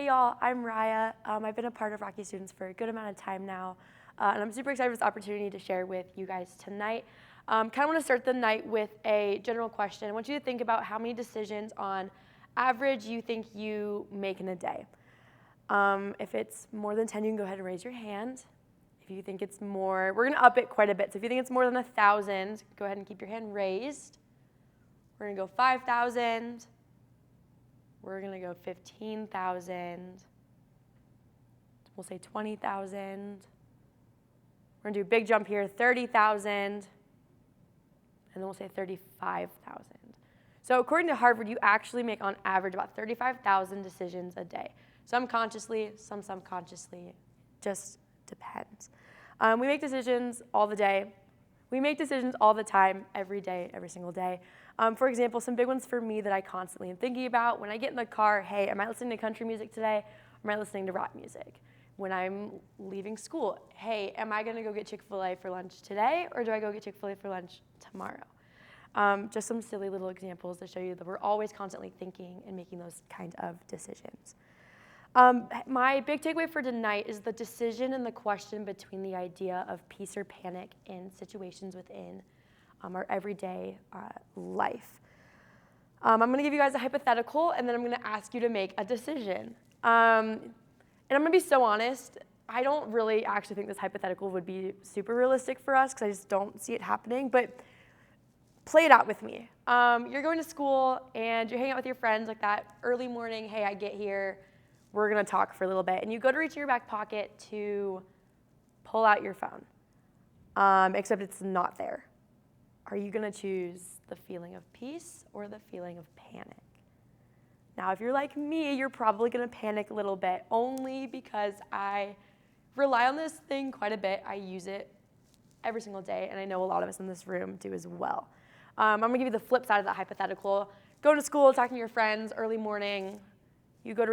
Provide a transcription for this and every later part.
Hey y'all, I'm Ryah. I've been a part of Rocky Students for a good amount of time now, and I'm super excited for this opportunity to share with you guys tonight. Kind of want to start the night with a general question. I want you to think about how many decisions on average you think you make in a day. If it's more than 10, you can go ahead and raise your hand. If you think it's more, we're going to up it quite a bit. So if you think it's more than 1,000, go ahead and keep your hand raised. We're going to go 5,000. We're going to go 15,000. We'll say 20,000. We're going to do a big jump here, 30,000. And then we'll say 35,000. So according to Harvard, you actually make on average about 35,000 decisions a day. Some consciously, some subconsciously. Just depends. We make decisions all the day. We make decisions all the time, every day, every single day. For example, some big ones for me that I constantly am thinking about. When I get in the car, hey, am I listening to country music today? Or am I listening to rap music? When I'm leaving school, hey, am I going to go get Chick-fil-A for lunch today? Or do I go get Chick-fil-A for lunch tomorrow? Just some silly little examples to show you that we're always constantly thinking and making those kind of decisions. My big takeaway for tonight is the decision and the question between the idea of peace or panic in situations within our everyday life. I'm going to give you guys a hypothetical, and then I'm going to ask you to make a decision. And I'm going to be so honest, I don't really actually think this hypothetical would be super realistic for us because I just don't see it happening, but play it out with me. You're going to school, and you're hanging out with your friends like that early morning, hey, I get here, we're going to talk for a little bit, and you go to reach in your back pocket to pull out your phone, except it's not there. Are you going to choose the feeling of peace or the feeling of panic? Now, if you're like me, you're probably going to panic a little bit, only because I rely on this thing quite a bit. I use it every single day, and I know a lot of us in this room do as well. I'm going to give you the flip side of that hypothetical. Going to school, talking to your friends, early morning, you go to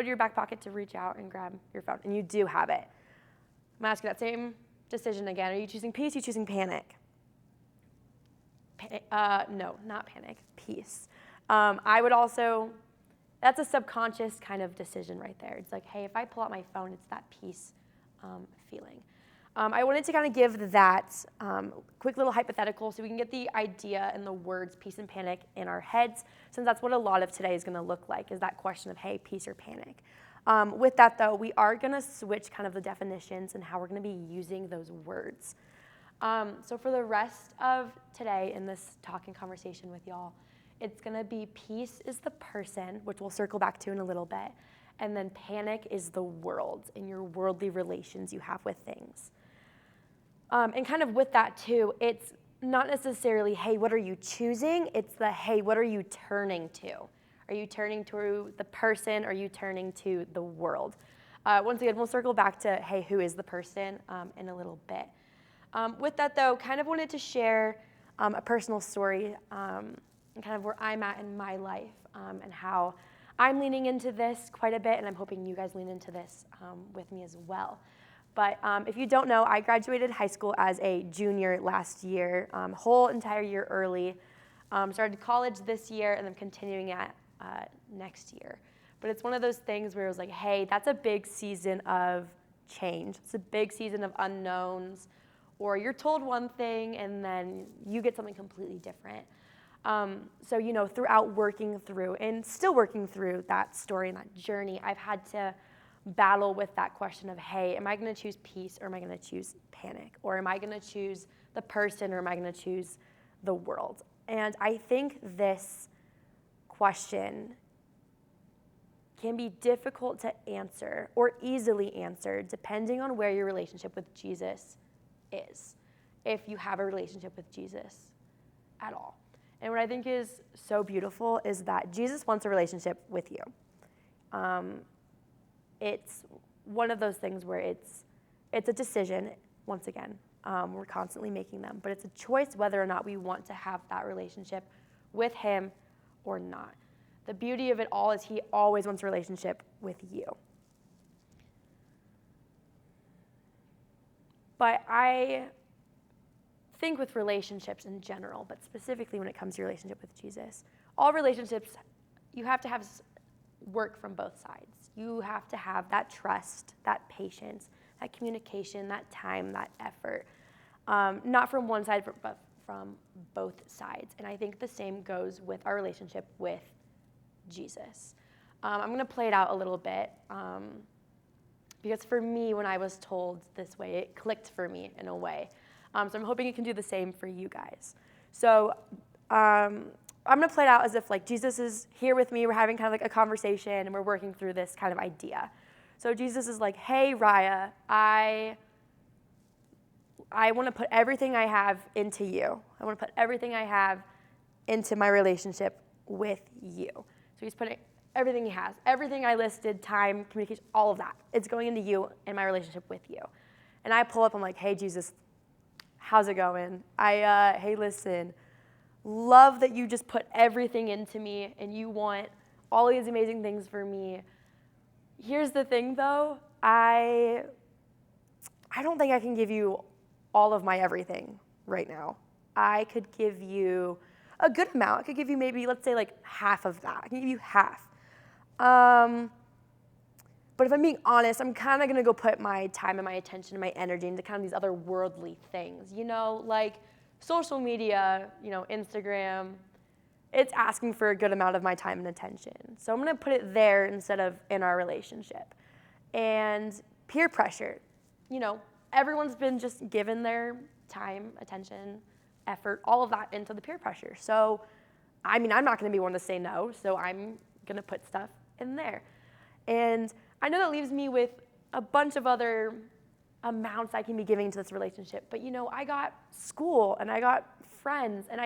your back pocket to reach out and grab your phone, and you do have it. I'm going to ask you that same decision again. Are you choosing peace? Are you choosing panic? No, not panic, peace. I would also, that's a subconscious kind of decision right there. It's like, hey, if I pull out my phone, it's that peace feeling. I wanted to kind of give that quick little hypothetical so we can get the idea and the words peace and panic in our heads, since that's what a lot of today is going to look like, is that question of, hey, peace or panic. With that, though, we are going to switch kind of the definitions and how we're going to be using those words. So for the rest of today in this talking conversation with y'all, it's going to be peace is the person, which we'll circle back to in a little bit, and then panic is the world and your worldly relations you have with things. And kind of with that too, it's not necessarily, hey, what are you choosing? It's the, hey, what are you turning to? Are you turning to the person? Or are you turning to the world? Once again, we'll circle back to, hey, who is the person in a little bit. With that, though, kind of wanted to share a personal story and kind of where I'm at in my life and how I'm leaning into this quite a bit, and I'm hoping you guys lean into this with me as well. But if you don't know, I graduated high school as a junior last year, whole entire year early. Started college this year, and I'm continuing at next year. But it's one of those things where it was like, hey, that's a big season of change. It's a big season of unknowns. Or you're told one thing and then you get something completely different. So, throughout working through and still working through that story and that journey, I've had to battle with that question of, hey, am I going to choose peace or am I going to choose panic? Or am I going to choose the person or am I going to choose the world? And I think this question can be difficult to answer or easily answered depending on where your relationship with Jesus is, if you have a relationship with Jesus at all. And what I think is so beautiful is that Jesus wants a relationship with you. It's one of those things where it's a decision, once again, we're constantly making them, but it's a choice whether or not we want to have that relationship with him or not. The beauty of it all is he always wants a relationship with you. But I think with relationships in general, but specifically when it comes to your relationship with Jesus, all relationships, you have to have work from both sides. You have to have that trust, that patience, that communication, that time, that effort, not from one side, but from both sides. And I think the same goes with our relationship with Jesus. I'm going to play it out a little bit because for me, when I was told this way, it clicked for me in a way. So I'm hoping it can do the same for you guys. So I'm going to play it out as if like Jesus is here with me. We're having kind of like a conversation and we're working through this kind of idea. So Jesus is like, hey, Ryah, I want to put everything I have into you. I want to put everything I have into my relationship with you. So he's putting everything he has, everything I listed, time, communication, all of that. It's going into you and my relationship with you. And I pull up, I'm like, hey, Jesus, how's it going? Hey, listen, love that you just put everything into me and you want all these amazing things for me. Here's the thing, though. I don't think I can give you all of my everything right now. I could give you a good amount. I could give you maybe, let's say, like half of that. I can give you half. But if I'm being honest, I'm kind of going to go put my time and my attention and my energy into kind of these other worldly things, like social media, Instagram. It's asking for a good amount of my time and attention. So I'm going to put it there instead of in our relationship. And peer pressure, everyone's been just given their time, attention, effort, all of that into the peer pressure. So, I'm not going to be one to say no, so I'm going to put stuff in there. And I know that leaves me with a bunch of other amounts I can be giving to this relationship. But, I got school and I got friends and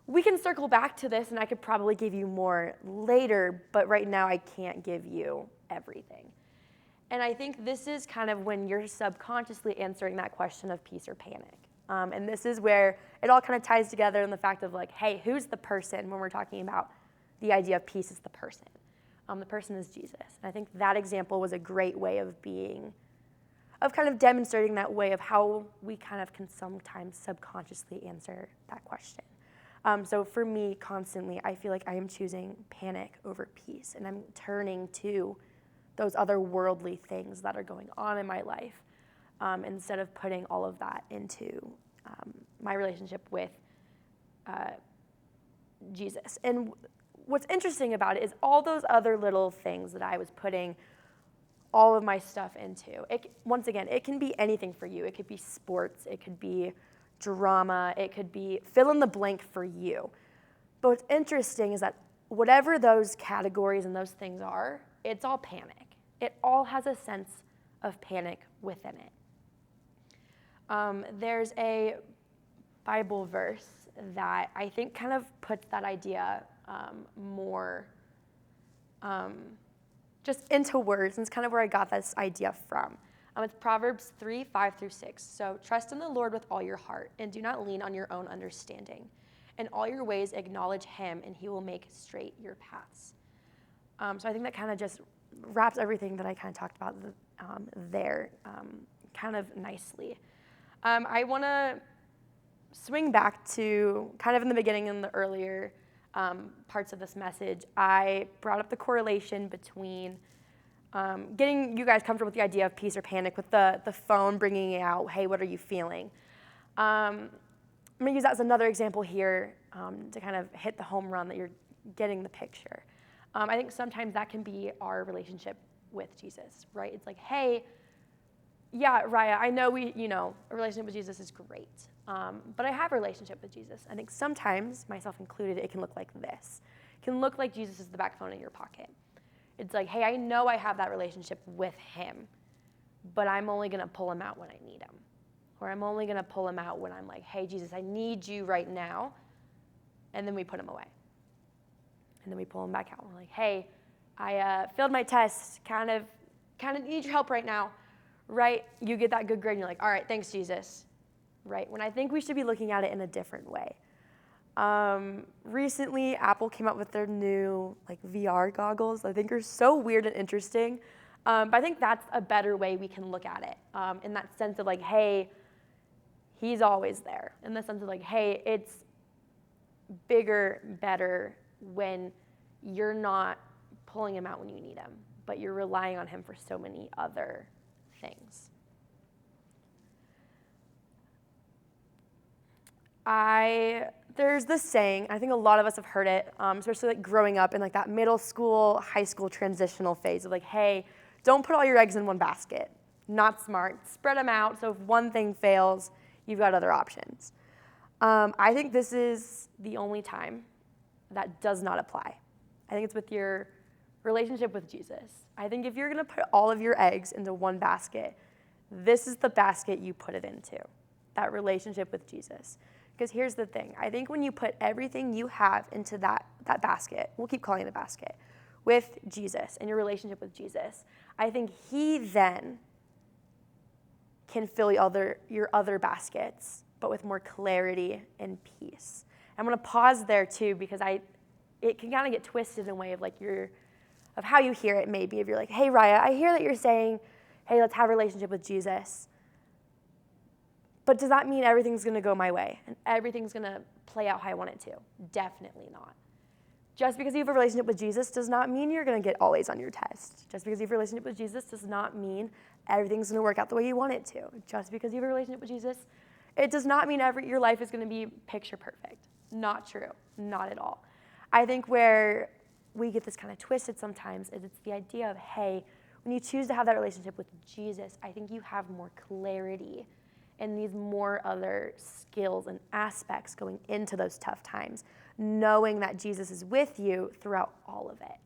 we can circle back to this and I could probably give you more later, but right now I can't give you everything. And I think this is kind of when you're subconsciously answering that question of peace or panic. And this is where it all kind of ties together in the fact of like, hey, who's the person when we're talking about the idea of peace is the person. The person is Jesus. And I think that example was a great way of kind of demonstrating that way of how we kind of can sometimes subconsciously answer that question. So for me, constantly, I feel like I am choosing panic over peace. And I'm turning to those other worldly things that are going on in my life instead of putting all of that into my relationship with Jesus. And what's interesting about it is all those other little things that I was putting all of my stuff into. Once again, it can be anything for you. It could be sports. It could be drama. It could be fill in the blank for you. But what's interesting is that whatever those categories and those things are, it's all panic. It all has a sense of panic within it. There's a Bible verse that I think kind of puts that idea more just into words, and it's kind of where I got this idea from. It's Proverbs 3:5-6. So trust in the Lord with all your heart, and do not lean on your own understanding. In all your ways acknowledge him, and he will make straight your paths. So I think that kind of just wraps everything that I kind of talked about there kind of nicely. I want to swing back to kind of in the beginning in the earlier parts of this message. I brought up the correlation between getting you guys comfortable with the idea of peace or panic with the phone bringing out, hey, what are you feeling? I'm going to use that as another example here to kind of hit the home run that you're getting the picture. I think sometimes that can be our relationship with Jesus, right? It's like, hey, yeah, Ryah, I know a relationship with Jesus is great, but I have a relationship with Jesus. I think sometimes, myself included, it can look like this. It can look like Jesus is the back phone in your pocket. It's like, hey, I know I have that relationship with him, but I'm only going to pull him out when I need him. Or I'm only going to pull him out when I'm like, hey, Jesus, I need you right now. And then we put him away. And then we pull him back out. We're like, hey, I failed my test, kind of need your help right now, right? You get that good grade, and you're like, all right, thanks, Jesus, right? When I think we should be looking at it in a different way. Recently, Apple came out with their new VR goggles. I think are so weird and interesting, but I think that's a better way we can look at it, in that sense of like, hey, he's always there. In the sense of like, hey, it's bigger, better when you're not pulling him out when you need him, but you're relying on him for so many other things. There's this saying, I think a lot of us have heard it, especially like growing up in like that middle school, high school transitional phase of like, hey, don't put all your eggs in one basket. Not smart. Spread them out so if one thing fails, you've got other options. I think this is the only time that does not apply. I think it's with your relationship with Jesus. I think if you're going to put all of your eggs into one basket, this is the basket you put it into, that relationship with Jesus. Because here's the thing. I think when you put everything you have into that basket, we'll keep calling it a basket, with Jesus and your relationship with Jesus, I think he then can fill your other baskets, but with more clarity and peace. I'm going to pause there too because it can kind of get twisted in a way of like of how you hear it maybe. If you're like, hey, Ryah, I hear that you're saying, hey, let's have a relationship with Jesus. But does that mean everything's going to go my way and everything's going to play out how I want it to? Definitely not. Just because you have a relationship with Jesus does not mean you're going to get all A's on your test. Just because you have a relationship with Jesus does not mean everything's going to work out the way you want it to. Just because you have a relationship with Jesus, it does not mean your life is going to be picture perfect. Not true. Not at all. I think where we get this kind of twisted sometimes is it's the idea of, hey, when you choose to have that relationship with Jesus, I think you have more clarity and these more other skills and aspects going into those tough times, knowing that Jesus is with you throughout all of it.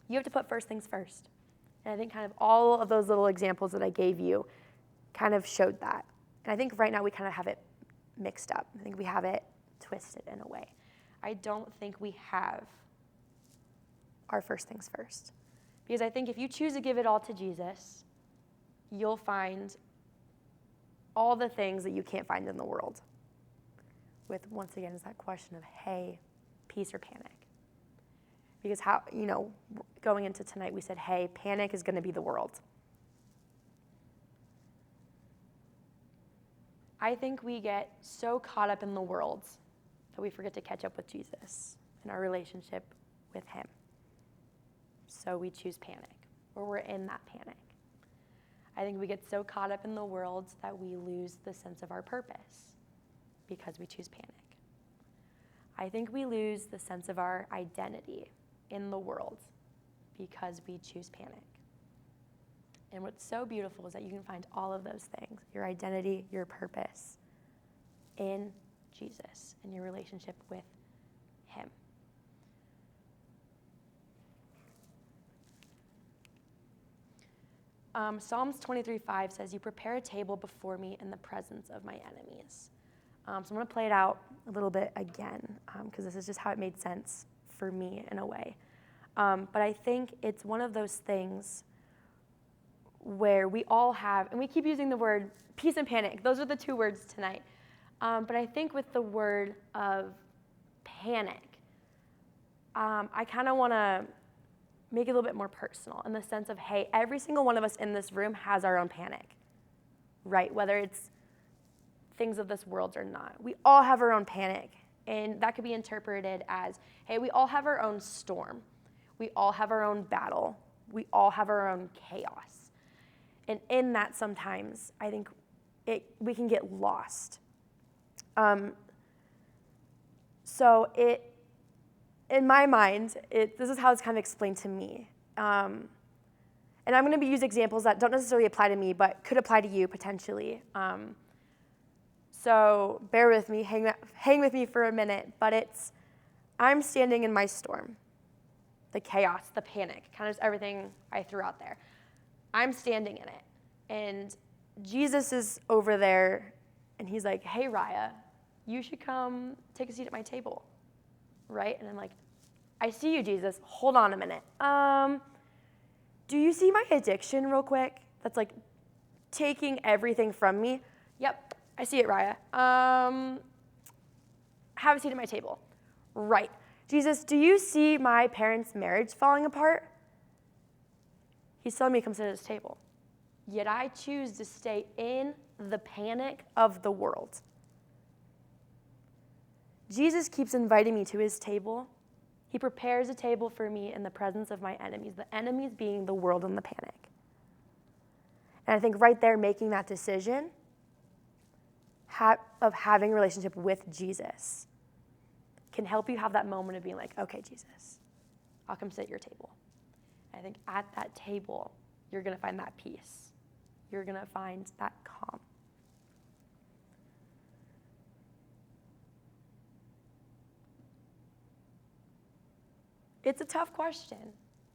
You have to put first things first. And I think kind of all of those little examples that I gave you kind of showed that. And I think right now we kind of have it mixed up. I think we have it twisted in a way. I don't think we have our first things first. Because I think if you choose to give it all to Jesus, you'll find all the things that you can't find in the world. With, once again, is that question of, hey, peace or panic? Because going into tonight, we said, hey, panic is going to be the world. I think we get so caught up in the world that we forget to catch up with Jesus and our relationship with him. So we choose panic, or we're in that panic. I think we get so caught up in the world that we lose the sense of our purpose because we choose panic. I think we lose the sense of our identity in the world because we choose panic. And what's so beautiful is that you can find all of those things, your identity, your purpose, in Jesus and your relationship with him. Psalms 23:5 says, you prepare a table before me in the presence of my enemies. So I'm going to play it out a little bit again because this is just how it made sense for me in a way. But I think it's one of those things where we all have, and we keep using the word peace and panic. Those are the two words tonight. But I think with the word of panic, I kind of want to make it a little bit more personal in the sense of, hey, every single one of us in this room has our own panic, right? Whether it's things of this world or not. We all have our own panic. And that could be interpreted as, hey, we all have our own storm. We all have our own battle. We all have our own chaos. And in that sometimes, I think we can get lost. In my mind, this is how it's kind of explained to me. And I'm going to use examples that don't necessarily apply to me, but could apply to you potentially. So bear with me, hang with me for a minute, but I'm standing in my storm, the chaos, the panic, kind of just everything I threw out there. I'm standing in it, and Jesus is over there, and he's like, hey, Ryah, you should come take a seat at my table, right? And I'm like, I see you, Jesus. Hold on a minute. Do you see my addiction real quick? That's like taking everything from me. Yep, I see it, Ryah. Have a seat at my table. Right. Jesus, do you see my parents' marriage falling apart? He's telling me to come sit at his table. Yet I choose to stay in the panic of the world. Jesus keeps inviting me to his table, He prepares a table for me in the presence of my enemies, the enemies being the world and the panic. And I think right there, making that decision of having a relationship with Jesus can help you have that moment of being like, okay, Jesus, I'll come sit at your table. And I think at that table, you're going to find that peace. You're going to find that calm. It's a tough question.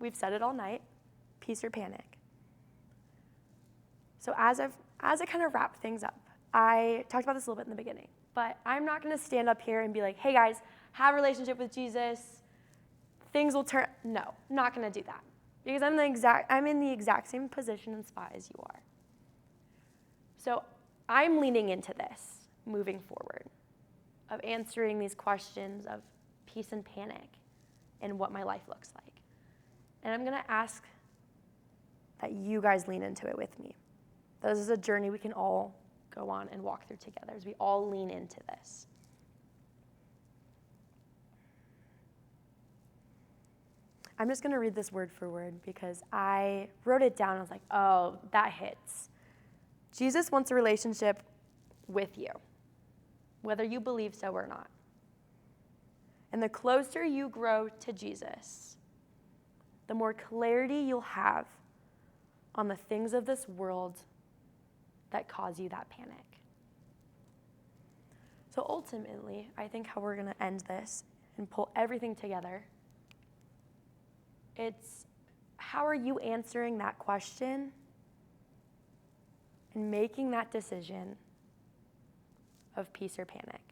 We've said it all night, peace or panic. So as I kind of wrap things up, I talked about this a little bit in the beginning, but I'm not going to stand up here and be like, hey guys, have a relationship with Jesus, things will turn. No, I'm not going to do that, because I'm in the exact same position and spot as you are. So I'm leaning into this moving forward, of answering these questions of peace and panic and what my life looks like. And I'm going to ask that you guys lean into it with me. This is a journey we can all go on and walk through together as we all lean into this. I'm just going to read this word for word because I wrote it down. I was like, oh, that hits. Jesus wants a relationship with you, whether you believe so or not. And the closer you grow to Jesus, the more clarity you'll have on the things of this world that cause you that panic. So ultimately, I think how we're going to end this and pull everything together, it's how are you answering that question and making that decision of peace or panic?